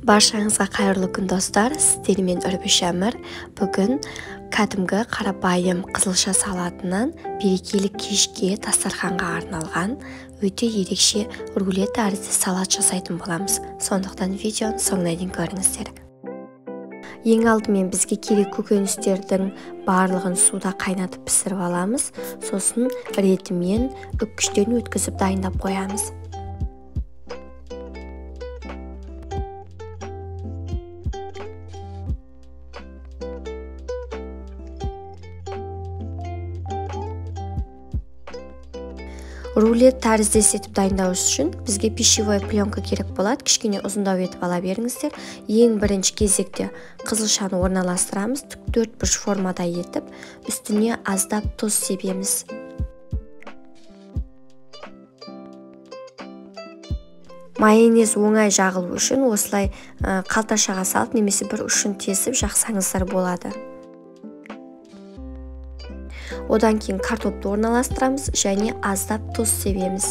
Баршаңызға қайырлы күн достар, сіздермен Үрбіш Әмір. Бүгін кәдімгі қарапайым қызылша салатынан берекелі кешке дастарханға арналған өте ерекше рулет тәрізді салат жасайтын боламыз. Сондықтан видеоны соңына дейін көріңіздер. Ең алдымен бізге керек көкөністердің барлығын суда қайнатып пісіріп аламыз. Сосын ретімен үккіштен өткізіп дайындап қоямыз. Рулет тәрізді етіп дайындау үшін бізге пищевой пленка керек болады. Кішкене ұзындау етіп ала беріңіздер. Ең бірінші кезекте қызылшаны орналастырамыз. 4 бұрыш формада етіп, үстіне аздап тұз себеміз. Майонез оңай жағылу үшін осылай қалташаға салып, немесе бір ұшын тесіп жақсаңыздар болады. Одан кейін картопты орналастырамыз және аздап тұз себеміз.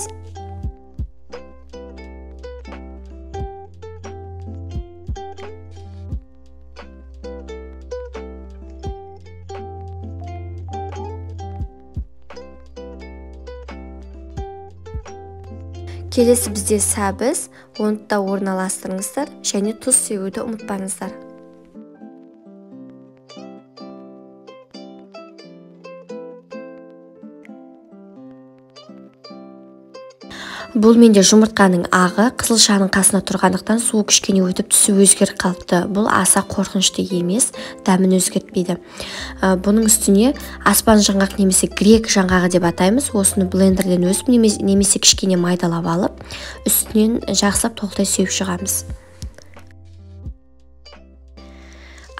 Келесі бізде сәбіз, оны да орналастырыңыздар және тұз себуді ұмытпаңыздар. Бұл менде жұмыртқаның ағы қызылшаның қасына тұрғандықтан суы кішкене өтіп түсі өзгеріп қалыпты. Бұл аса қорқынышты емес, дәмін өзгертпейді. Бұның үстіне аспан жаңғақ немесе грек жаңғағы деп атаймыз. Осыны блендерден өсіп немесе кішкене майдалап алып, үстінен жақсылап толықтай сүйіп шығамыз.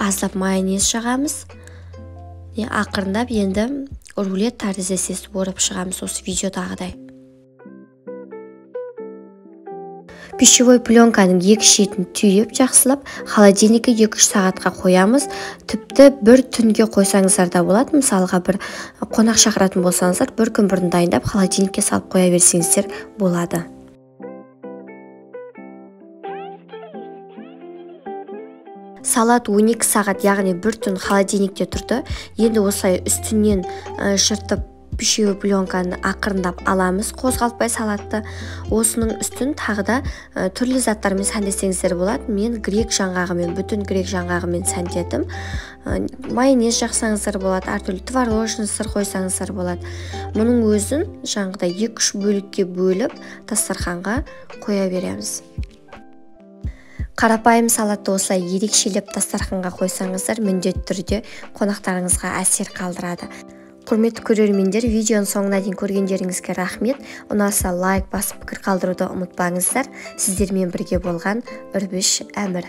Аздап майонез жағамыз. Ақырындап енді рулет тәріздесі орып шығамыз осы видеодағыдай. Пищевой пленканың екі шетін түйіп жақсылап, холодильникке 2-3 сағатқа қоямыз. Тіпті бір түнге қойсаңыздар да болады. Мысалға бір қонақ шақыратын болсаңыздар, бір күн бұрын дайындап, холодильникке салып қоя берсеңіздер болады. Салат 12 сағат, яғни бір түн холодильникте тұрды. Енді осылай үстінен жыртып пищевой пленканы ақырындап аламыз, қозғалтпай салатты. Осының үстін тағы да түрлі заттармен сәндесеңіздер болады. Мен грек жаңғағымен, бүтін грек жаңғағымен сәндедім. Майонез жақсаңыздар болады, әртүрлі творожный сыр қойсаңыздар болады. Мұның өзін жаңғыда 2-3 бөлікке бөліп дастарханға қоя береміз. Қарапайым салатты осылай ерекшелеп дастарханға қойсаңыздар, міндетті түрде қонақтарыңызға әсер қалдырады. Құрметті көрермендер, видеоның соңына дейін көргендеріңізге рахмет. Ұнаса лайк басып пікір қалдыруды ұмытпаңыздар. Сіздермен бірге болған Үрбіш Әмір.